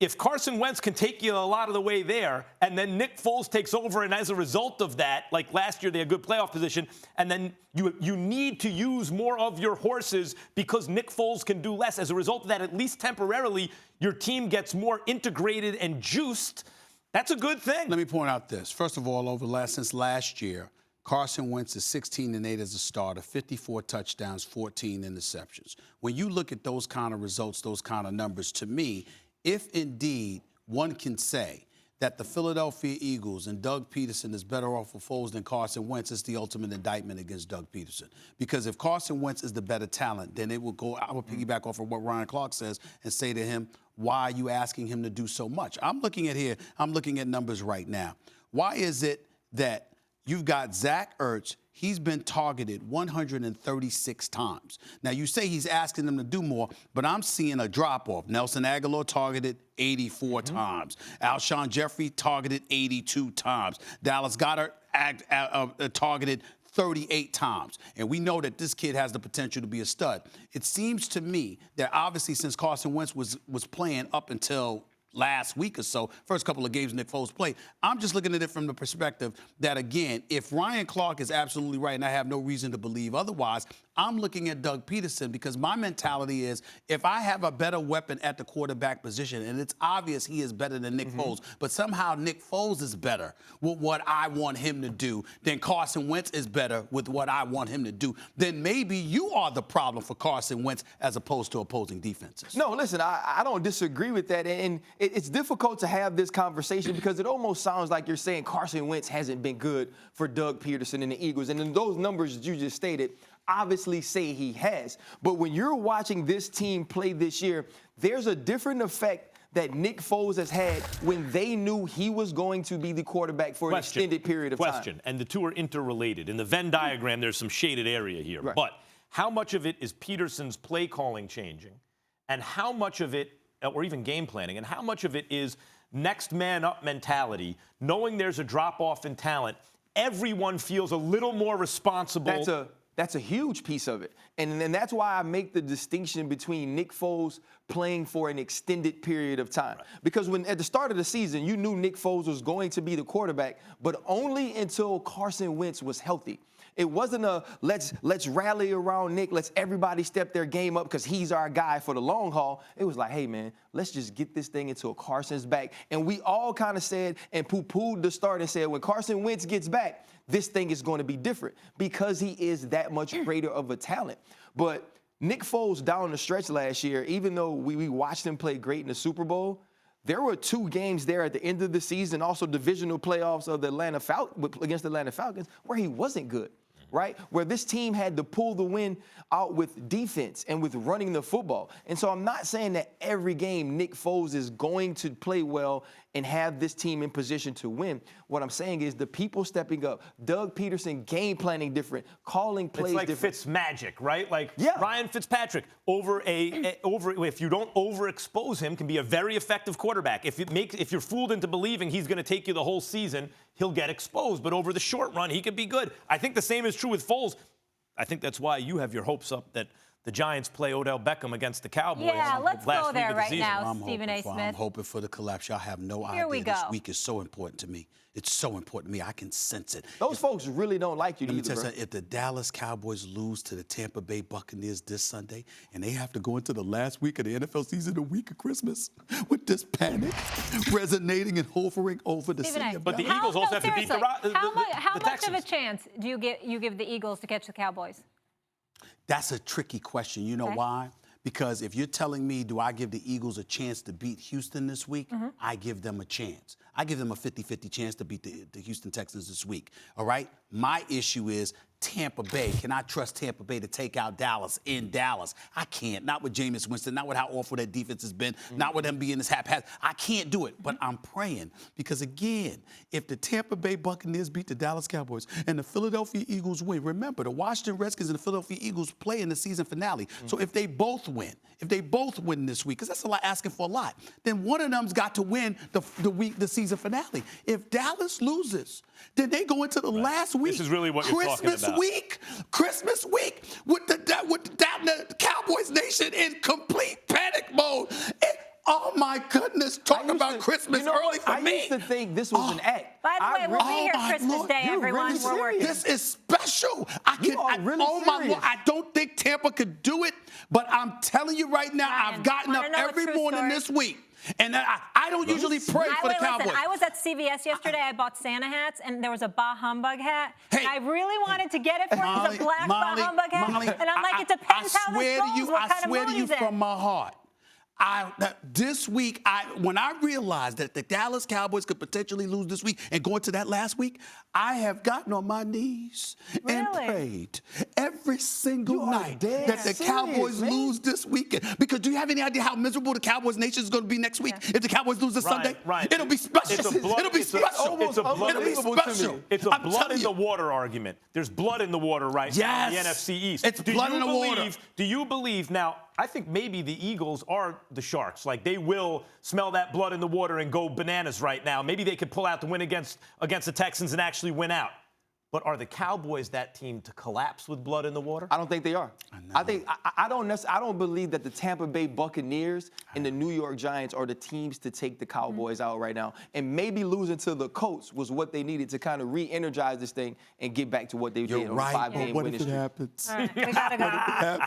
if Carson Wentz can take you a lot of the way there, and then Nick Foles takes over, and as a result of that, like last year, they had a good playoff position, and then you need to use more of your horses because Nick Foles can do less. As a result of that, at least temporarily, your team gets more integrated and juiced. That's a good thing. Let me point out this. First of all, since last year, Carson Wentz is 16-8 as a starter, 54 touchdowns, 14 interceptions. When you look at those kind of results, those kind of numbers, to me, if indeed one can say that the Philadelphia Eagles and Doug Pederson is better off with Foles than Carson Wentz, it's the ultimate indictment against Doug Pederson. Because if Carson Wentz is the better talent, then it will go, I will piggyback off of what Ryan Clark says and say to him, why are you asking him to do so much? I'm looking at numbers right now. Why is it that you've got Zach Ertz? He's been targeted 136 times. Now, you say he's asking them to do more, but I'm seeing a drop-off. Nelson Aguilar targeted 84 times. Alshon Jeffrey targeted 82 times. Dallas Goedert targeted 38 times. And we know that this kid has the potential to be a stud. It seems to me that obviously since Carson Wentz was playing up until last week or so, first couple of games Nick Foles played, I'm just looking at it from the perspective that, again, if Ryan Clark is absolutely right, and I have no reason to believe otherwise, I'm looking at Doug Pederson because my mentality is if I have a better weapon at the quarterback position, and it's obvious he is better than Nick Foles, but somehow Nick Foles is better with what I want him to do than Carson Wentz is better with what I want him to do, then maybe you are the problem for Carson Wentz as opposed to opposing defenses. No, listen, I don't disagree with that. And it's difficult to have this conversation because it almost sounds like you're saying Carson Wentz hasn't been good for Doug Pederson and the Eagles. And then those numbers that you just stated obviously say he has. But when you're watching this team play this year, there's a different effect that Nick Foles has had when they knew he was going to be the quarterback for an extended period of time. And the two are interrelated. In the Venn diagram, there's some shaded area here. Right. But how much of it is Pederson's play calling changing? And how much of it, or even game planning, and how much of it is next man up mentality, knowing there's a drop-off in talent, everyone feels a little more responsible. That's a huge piece of it. And that's why I make the distinction between Nick Foles playing for an extended period of time. Right. Because when at the start of the season, you knew Nick Foles was going to be the quarterback, but only until Carson Wentz was healthy. It wasn't a let's rally around Nick, let's everybody step their game up because he's our guy for the long haul. It was like, hey, man, let's just get this thing into Carson's back. And we all kind of said and poo-pooed the start and said when Carson Wentz gets back, this thing is going to be different because he is that much greater of a talent. But Nick Foles down the stretch last year, even though we watched him play great in the Super Bowl, there were 2 games there at the end of the season, also divisional playoffs of the against the Atlanta Falcons, where he wasn't good. Right? Where this team had to pull the win out with defense and with running the football. And so I'm not saying that every game Nick Foles is going to play well and have this team in position to win. What I'm saying is the people stepping up, Doug Pederson game planning different, calling plays different. It's like Fitzmagic, right? Like yeah. Ryan Fitzpatrick, if you don't overexpose him, can be a very effective quarterback. If you're fooled into believing he's going to take you the whole season, he'll get exposed. But over the short run, he could be good. I think the same is true with Foles. I think that's why you have your hopes up that the Giants play Odell Beckham against the Cowboys. Yeah, let's go there right now, I'm Stephen A. Smith. I'm hoping for the collapse. Y'all have no idea. Here we go. This week is so important to me. It's so important to me. I can sense it. Those folks really don't like you Let me either, tell you bro. something. If the Dallas Cowboys lose to the Tampa Bay Buccaneers this Sunday, and they have to go into the last week of the NFL season, the week of Christmas, with this panic resonating and hovering over the city of But the Dallas. Eagles also have to beat the How much Texans. of a chance do you give the Eagles to catch the Cowboys? That's a tricky question. You know why? Because if you're telling me, do I give the Eagles a chance to beat Houston this week? I give them a chance. I give them a 50-50 chance to beat the Houston Texans this week, all right? My issue is Tampa Bay. Can I trust Tampa Bay to take out Dallas in Dallas? I can't. Not with Jameis Winston, not with how awful that defense has been, not with them being this haphazard. I can't do it, but I'm praying because, again, if the Tampa Bay Buccaneers beat the Dallas Cowboys and the Philadelphia Eagles win, remember, the Washington Redskins and the Philadelphia Eagles play in the season finale. So if they both win, this week, because that's a lot asking for a lot, then one of them's got to win the season finale. If Dallas loses, then they go into the last week. This is really what you're talking about. Christmas week with the Cowboys Nation in complete panic mode. Oh my goodness! Talk about Christmas early for me. I used to think this was an act. By the way, we'll be here my Christmas Lord, Day, you're everyone. really We're working. This is special. You are really oh my serious. Lord! I don't think Tampa could do it, but I'm telling you right now, Ryan, I've gotten up wanna know a every true morning story? this week, and I don't usually pray for the Cowboys. Listen, I was at CVS yesterday. I bought Santa hats, and there was a Bah Humbug hat. Hey, and I really wanted to get it for him. It was a black Molly, Bah Humbug hat. Molly, and I'm like, it depends how this goes, what kind of mood he's in. From my heart. This week, when I realized that the Dallas Cowboys could potentially lose this week and go into that last week, I have gotten on my knees and Really? prayed every single You are night dead that the serious, Cowboys man. lose this weekend. Because do you have any idea how miserable the Cowboys nation is going to be next week if the Cowboys lose this Sunday? Right. It'll be special. It's a blood- It'll be it's a- special. it's a blood- It'll be unbelievable to me. special. It's a I'm blood telling in the you. water argument. There's blood in the water right now in the Yes. NFC East. It's blood in the water. Do you believe now? I think maybe the Eagles are the Sharks. Like they will smell that blood in the water and go bananas right now. Maybe they could pull out the win against the Texans and actually win out. But are the Cowboys that team to collapse with blood in the water? I don't think they are. I don't believe that the Tampa Bay Buccaneers and the New York Giants are the teams to take the Cowboys out right now. And maybe losing to the Colts was what they needed to kind of re-energize this thing and get back to what they did on a 5-game winning streak. happens? All right, we got to go.